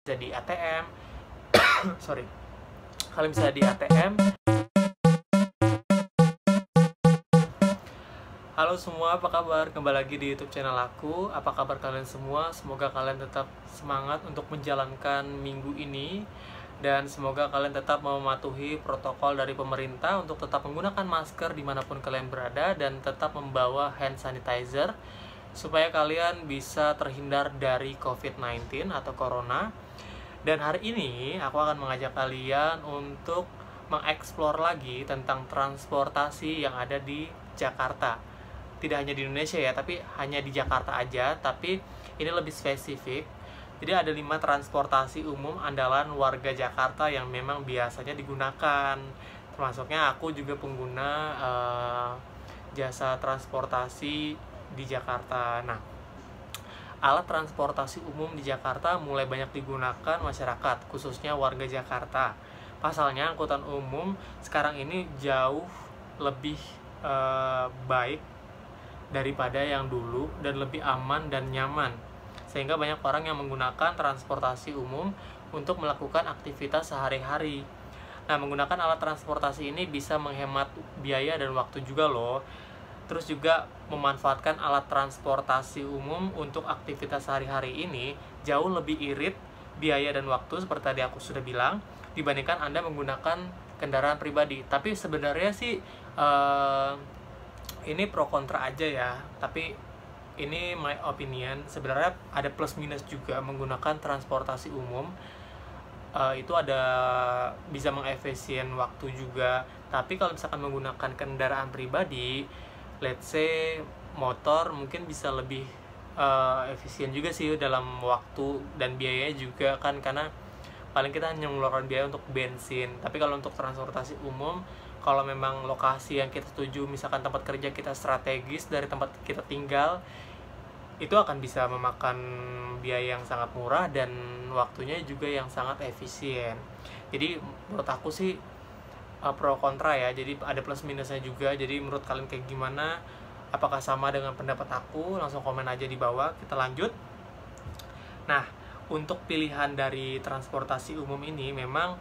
bisa di ATM. Sorry, kalian bisa di ATM. Halo semua, apa kabar? Kembali lagi di YouTube channel aku. Apa kabar kalian semua? Semoga kalian tetap semangat untuk menjalankan minggu ini, dan semoga kalian tetap mematuhi protokol dari pemerintah untuk tetap menggunakan masker dimanapun kalian berada, dan tetap membawa hand sanitizer supaya kalian bisa terhindar dari COVID-19 atau Corona. Dan hari ini aku akan mengajak kalian untuk mengeksplor lagi tentang transportasi yang ada di Jakarta. Tidak hanya di Indonesia ya, tapi hanya di Jakarta aja, tapi ini lebih spesifik. Jadi ada 5 transportasi umum andalan warga Jakarta yang memang biasanya digunakan. Termasuknya aku juga pengguna jasa transportasi di Jakarta. Nah, alat transportasi umum di Jakarta mulai banyak digunakan masyarakat, khususnya warga Jakarta. Pasalnya, angkutan umum sekarang ini jauh lebih baik daripada yang dulu dan lebih aman dan nyaman, sehingga banyak orang yang menggunakan transportasi umum untuk melakukan aktivitas sehari-hari. Nah, menggunakan alat transportasi ini bisa menghemat biaya dan waktu juga loh. Terus juga memanfaatkan alat transportasi umum untuk aktivitas sehari-hari ini jauh lebih irit biaya dan waktu, seperti tadi aku sudah bilang, dibandingkan Anda menggunakan kendaraan pribadi. Tapi sebenarnya sih ini pro kontra aja ya, tapi ini my opinion. Sebenarnya ada plus minus juga menggunakan transportasi umum. Itu ada bisa mengefisien waktu juga. Tapi kalau misalkan menggunakan kendaraan pribadi, let's say motor, mungkin bisa lebih efisien juga sih dalam waktu dan biayanya juga kan, karena paling kita hanya mengeluarkan biaya untuk bensin. Tapi kalau untuk transportasi umum, kalau memang lokasi yang kita tuju, misalkan tempat kerja kita strategis dari tempat kita tinggal, itu akan bisa memakan biaya yang sangat murah dan waktunya juga yang sangat efisien. Jadi menurut aku sih pro kontra ya, jadi ada plus minusnya juga. Jadi menurut kalian kayak gimana? Apakah sama dengan pendapat aku? Langsung komen aja di bawah, kita lanjut. Nah, untuk pilihan dari transportasi umum ini memang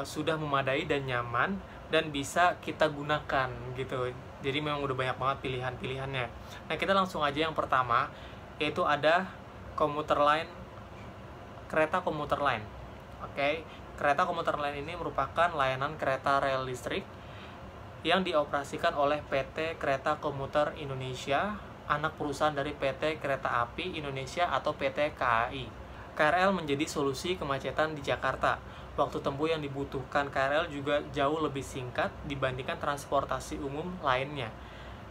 sudah memadai dan nyaman dan bisa kita gunakan gitu. Jadi memang udah banyak banget pilihan-pilihannya. Nah, kita langsung aja yang pertama, yaitu ada komuter line, kereta komuter line. Oke, kereta komuter line ini merupakan layanan kereta rel listrik yang dioperasikan oleh PT Kereta Komuter Indonesia, anak perusahaan dari PT Kereta Api Indonesia atau PT KAI. KRL menjadi solusi kemacetan di Jakarta. Waktu tempuh yang dibutuhkan KRL juga jauh lebih singkat dibandingkan transportasi umum lainnya.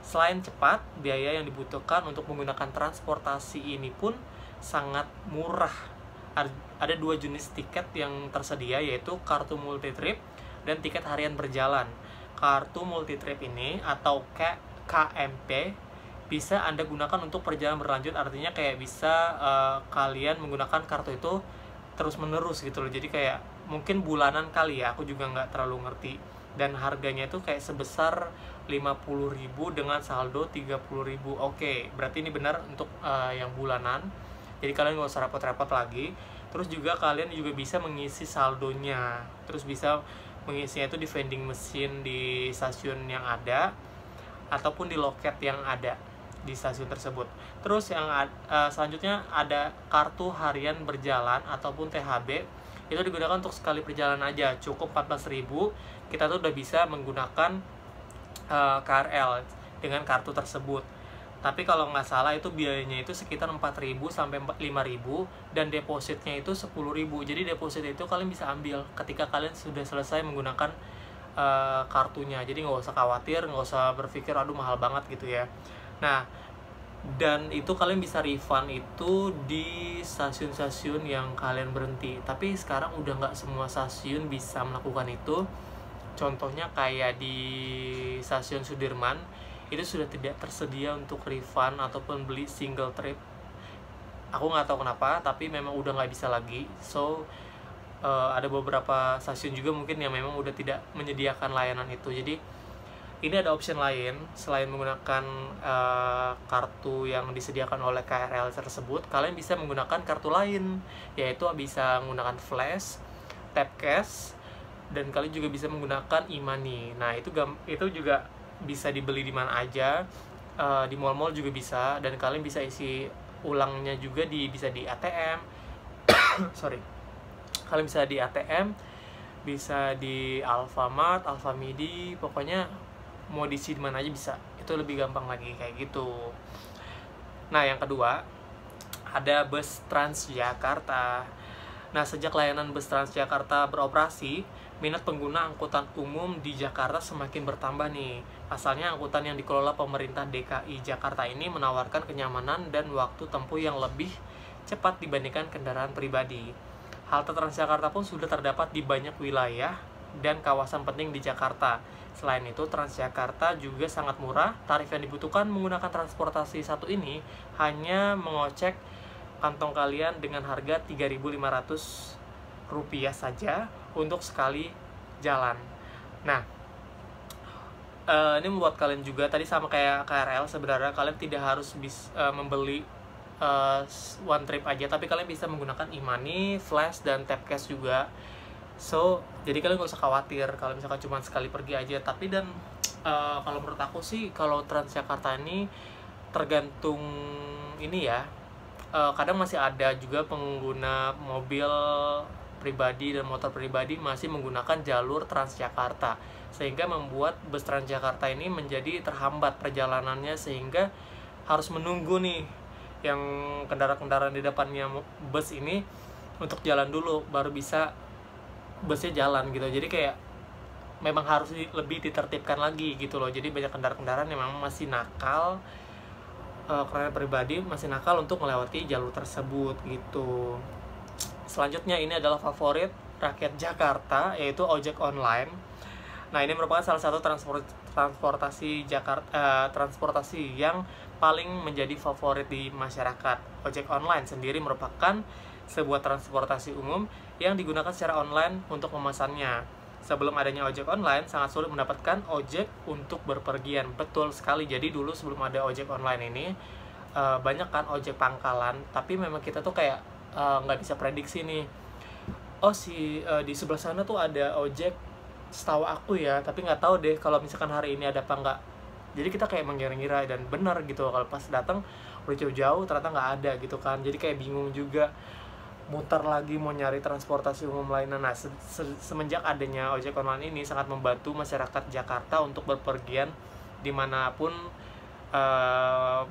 Selain cepat, biaya yang dibutuhkan untuk menggunakan transportasi ini pun sangat murah. Ada 2 jenis tiket yang tersedia, yaitu kartu multitrip dan tiket harian berjalan. Kartu multitrip ini atau KMP bisa Anda gunakan untuk perjalanan berlanjut, artinya kayak bisa kalian menggunakan kartu itu terus menerus gitu loh. Jadi kayak mungkin bulanan kali ya, aku juga nggak terlalu ngerti. Dan harganya itu kayak sebesar 50.000 dengan saldo 30.000. Oke, berarti ini benar untuk yang bulanan. Jadi kalian nggak usah repot-repot lagi. Terus juga kalian juga bisa mengisi saldonya. Terus bisa mengisinya itu di vending machine di stasiun yang ada, ataupun di loket yang ada di stasiun tersebut. Terus yang selanjutnya ada kartu harian berjalan ataupun THB. Itu digunakan untuk sekali perjalanan aja, cukup 14.000 kita tuh udah bisa menggunakan KRL dengan kartu tersebut. Tapi kalau nggak salah itu biayanya itu sekitar 4.000 sampai 5.000 dan depositnya itu 10.000. Jadi deposit itu kalian bisa ambil ketika kalian sudah selesai menggunakan kartunya. Jadi nggak usah khawatir, nggak usah berpikir aduh mahal banget gitu ya. Nah, dan itu kalian bisa refund itu di stasiun-stasiun yang kalian berhenti. Tapi sekarang udah nggak semua stasiun bisa melakukan itu. Contohnya kayak di stasiun Sudirman, itu sudah tidak tersedia untuk refund ataupun beli single trip. Aku nggak tahu kenapa, tapi memang udah nggak bisa lagi. So ada beberapa stasiun juga mungkin yang memang udah tidak menyediakan layanan itu. Jadi ini ada option lain selain menggunakan kartu yang disediakan oleh KRL tersebut. Kalian bisa menggunakan kartu lain, yaitu bisa menggunakan flash, tap cash, dan kalian juga bisa menggunakan e-money. Nah itu juga bisa dibeli di mana aja, di mall-mall juga bisa, dan kalian bisa isi ulangnya juga bisa di ATM. Sorry, kalian bisa di ATM, bisa di Alfamart, Alfamidi, pokoknya mau diisi di mana aja bisa. Itu lebih gampang lagi kayak gitu. Nah yang kedua, ada bus Transjakarta. Nah sejak layanan bus Transjakarta beroperasi, minat pengguna angkutan umum di Jakarta semakin bertambah nih. Asalnya angkutan yang dikelola pemerintah DKI Jakarta ini menawarkan kenyamanan dan waktu tempuh yang lebih cepat dibandingkan kendaraan pribadi. Halte Transjakarta pun sudah terdapat di banyak wilayah dan kawasan penting di Jakarta. Selain itu, Transjakarta juga sangat murah. Tarif yang dibutuhkan menggunakan transportasi satu ini hanya mengocek kantong kalian dengan harga Rp3.500 saja untuk sekali jalan. Nah, ini membuat kalian juga tadi sama kayak KRL, sebenarnya kalian tidak harus membeli one trip aja, tapi kalian bisa menggunakan e-money, flash, dan tap cash juga. So, jadi kalian gak usah khawatir kalau misalkan cuma sekali pergi aja. Tapi kalau menurut aku sih, kalau Transjakarta ini tergantung ini ya, kadang masih ada juga pengguna mobil pribadi dan motor pribadi masih menggunakan jalur Transjakarta, sehingga membuat bus Transjakarta ini menjadi terhambat perjalanannya, sehingga harus menunggu nih yang kendaraan-kendaraan di depannya bus ini untuk jalan dulu, baru bisa busnya jalan gitu. Jadi kayak memang harus lebih ditertibkan lagi gitu loh. Jadi banyak kendaraan-kendaraan yang memang masih nakal, kendaraan pribadi masih nakal untuk melewati jalur tersebut gitu. Selanjutnya ini adalah favorit rakyat Jakarta, yaitu ojek online. Nah ini merupakan salah satu transportasi transportasi yang paling menjadi favorit di masyarakat. Ojek online sendiri merupakan sebuah transportasi umum yang digunakan secara online untuk memesannya. Sebelum adanya ojek online, sangat sulit mendapatkan ojek untuk berpergian. Betul sekali, jadi dulu sebelum ada ojek online ini, banyak kan ojek pangkalan, tapi memang kita tuh kayak nggak bisa prediksi nih. Di sebelah sana tuh ada ojek, setahu aku ya, tapi nggak tahu deh kalau misalkan hari ini ada apa nggak. Jadi kita kayak mengira-ngira, dan benar gitu, kalau pas datang udah jauh-jauh ternyata nggak ada gitu kan. Jadi kayak bingung juga, muter lagi mau nyari transportasi umum lainnya. Nah semenjak adanya ojek online ini sangat membantu masyarakat Jakarta untuk berpergian dimanapun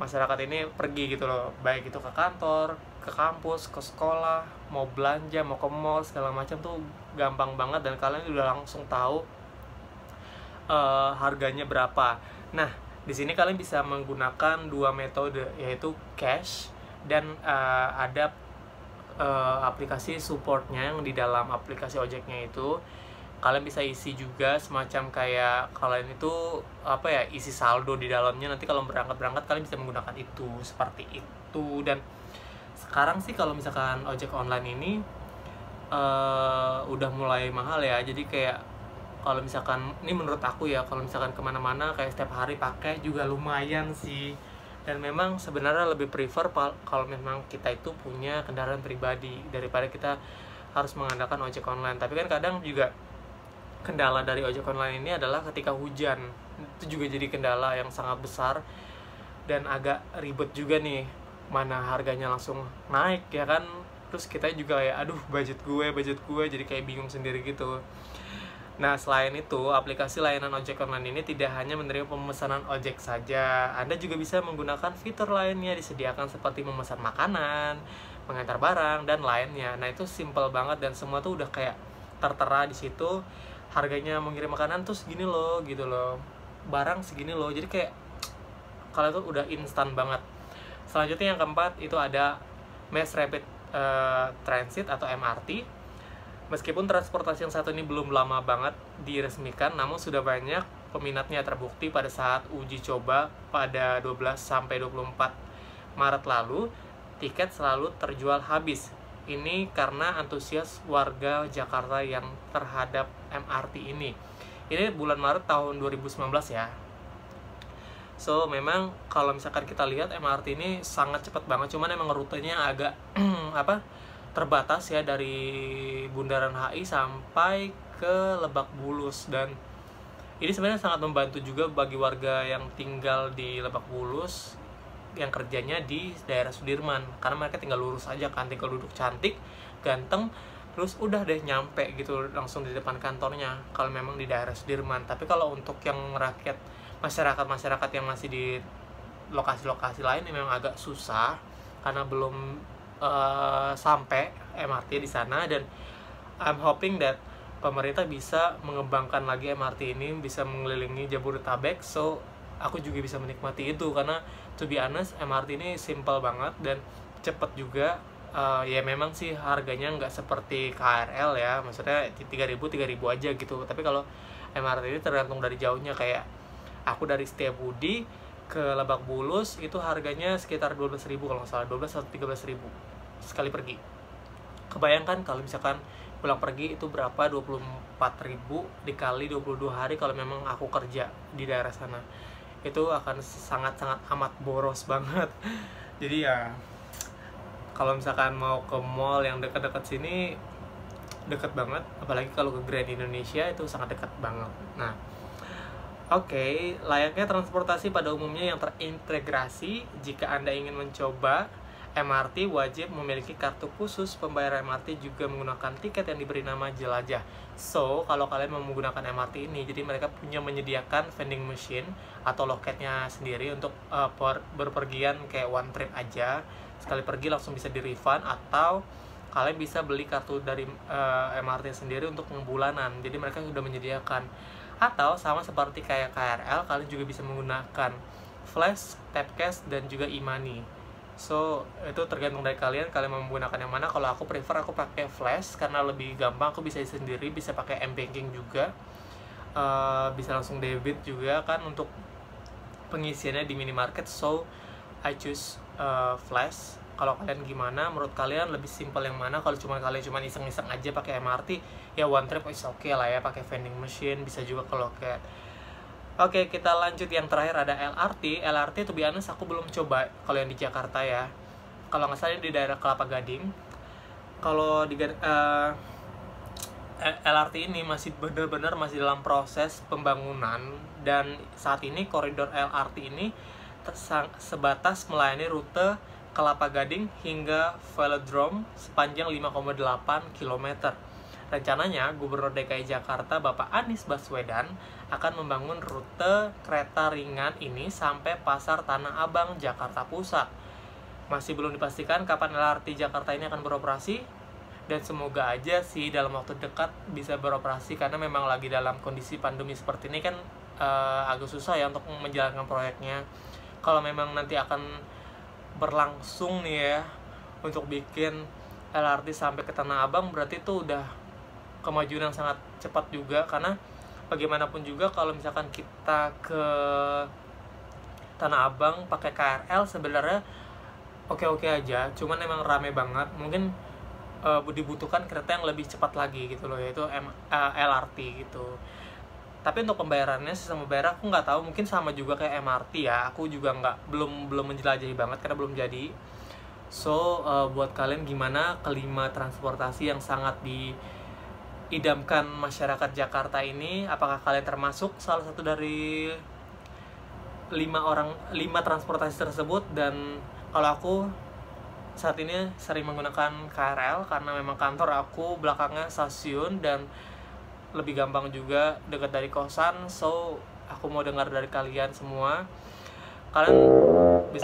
masyarakat ini pergi gitu loh, baik itu ke kantor, ke kampus, ke sekolah, mau belanja, mau ke mall, segala macam tuh gampang banget, dan kalian udah langsung tahu harganya berapa. Nah di sini kalian bisa menggunakan dua metode, yaitu cash dan ada aplikasi supportnya yang di dalam aplikasi ojeknya itu. Kalian bisa isi juga semacam kayak kalian itu isi saldo di dalamnya. Nanti kalau berangkat kalian bisa menggunakan itu seperti itu. Dan sekarang sih kalau misalkan ojek online ini udah mulai mahal ya. Jadi kayak kalau misalkan ini menurut aku ya, kalau misalkan kemana-mana kayak setiap hari pakai juga lumayan sih. Dan memang sebenarnya lebih prefer kalau memang kita itu punya kendaraan pribadi daripada kita harus mengandalkan ojek online. Tapi kan kadang juga kendala dari ojek online ini adalah ketika hujan, itu juga jadi kendala yang sangat besar dan agak ribet juga nih, mana harganya langsung naik ya kan. Terus kita juga ya aduh budget gue, jadi kayak bingung sendiri gitu. Nah selain itu, aplikasi layanan ojek online ini tidak hanya menerima pemesanan ojek saja. Anda juga bisa menggunakan fitur lainnya disediakan seperti memesan makanan, mengantar barang, dan lainnya. Nah itu simple banget, dan semua tuh udah kayak tertera di situ. Harganya mengirim makanan tuh segini loh gitu loh, barang segini loh. Jadi kayak kalau itu udah instan banget. Selanjutnya yang keempat itu ada Mass Rapid Transit atau MRT. Meskipun transportasi yang satu ini belum lama banget diresmikan, namun sudah banyak peminatnya. Terbukti pada saat uji coba pada 12-24 Maret lalu, tiket selalu terjual habis. Ini karena antusias warga Jakarta yang terhadap MRT ini, Ini bulan Maret tahun 2019 ya. So memang kalau misalkan kita lihat MRT ini sangat cepat banget, cuman emang rutenya agak terbatas ya, dari Bundaran HI sampai ke Lebak Bulus. Dan ini sebenarnya sangat membantu juga bagi warga yang tinggal di Lebak Bulus yang kerjanya di daerah Sudirman, karena mereka tinggal lurus aja kan, tinggal duduk cantik, ganteng, terus udah deh nyampe gitu langsung di depan kantornya kalau memang di daerah Sudirman. Tapi kalau untuk yang rakyat masyarakat yang masih di lokasi-lokasi lain ini memang agak susah karena belum sampai MRT di sana. Dan I'm hoping that pemerintah bisa mengembangkan lagi MRT ini, bisa mengelilingi Jabodetabek, so aku juga bisa menikmati itu. Karena to be honest, MRT ini simple banget dan cepet juga. Ya memang sih harganya nggak seperti KRL ya, maksudnya 3.000 aja gitu. Tapi kalau MRT ini tergantung dari jauhnya, kayak aku dari Setiabudi ke Lebak Bulus itu harganya sekitar 12.000 kalau nggak salah, 12 atau 13.000 sekali pergi. Kebayangkan kalau misalkan pulang pergi itu berapa, 24.000 dikali 22 hari kalau memang aku kerja di daerah sana, itu akan sangat-sangat amat boros banget. Jadi ya kalau misalkan mau ke mall yang dekat-dekat sini, dekat banget, apalagi kalau ke Grand Indonesia itu sangat dekat banget. Nah, oke, layaknya transportasi pada umumnya yang terintegrasi, jika Anda ingin mencoba MRT, wajib memiliki kartu khusus pembayar MRT, juga menggunakan tiket yang diberi nama Jelajah. So, kalau kalian mau menggunakan MRT ini, jadi mereka punya menyediakan vending machine atau loketnya sendiri untuk berpergian kayak one trip aja. Sekali pergi langsung bisa di-refund, atau kalian bisa beli kartu dari MRT sendiri untuk bulanan. Jadi mereka sudah menyediakan. Atau sama seperti kayak KRL, kalian juga bisa menggunakan Flash, Tapcash, dan juga e-money. So, itu tergantung dari kalian mau menggunakan yang mana. Kalau aku prefer aku pakai Flash karena lebih gampang, aku bisa sendiri, bisa pakai M-Banking juga. Bisa langsung debit juga kan untuk pengisiannya di minimarket. So, I choose Flash. Kalau kalian gimana? Menurut kalian lebih simpel yang mana? Kalau kalian cuma iseng-iseng aja pakai MRT, ya one trip is okay lah ya, pakai vending machine, bisa juga ke loket. Oke, kita lanjut yang terakhir, ada LRT. LRT tuh biasanya aku belum coba kalau yang di Jakarta ya. Kalau nggak salah di daerah Kelapa Gading. Kalau di LRT ini masih benar-benar masih dalam proses pembangunan, dan saat ini koridor LRT ini sebatas melayani rute Kelapa Gading hingga Velodrome sepanjang 5,8 km. Rencananya, Gubernur DKI Jakarta Bapak Anies Baswedan akan membangun rute kereta ringan ini sampai Pasar Tanah Abang, Jakarta Pusat. Masih belum dipastikan kapan LRT Jakarta ini akan beroperasi, dan semoga aja sih dalam waktu dekat bisa beroperasi, karena memang lagi dalam kondisi pandemi seperti ini kan agak susah ya untuk menjalankan proyeknya. Kalau memang nanti akan berlangsung nih ya untuk bikin LRT sampai ke Tanah Abang, berarti itu udah kemajuan yang sangat cepat juga. Karena bagaimanapun juga kalau misalkan kita ke Tanah Abang pakai KRL sebenarnya oke-oke aja, cuman emang rame banget. Mungkin dibutuhkan kereta yang lebih cepat lagi gitu loh, yaitu LRT gitu. Tapi untuk pembayarannya, sistem pembayar aku nggak tahu, mungkin sama juga kayak MRT ya. Aku juga belum menjelajahi banget karena belum jadi. So, buat kalian gimana kelima transportasi yang sangat diidamkan masyarakat Jakarta ini? Apakah kalian termasuk salah satu dari 5 transportasi tersebut? Dan kalau aku saat ini sering menggunakan KRL karena memang kantor aku belakangnya stasiun dan lebih gampang juga, dekat dari kosan. So, aku mau dengar dari kalian semua. Kalian bisa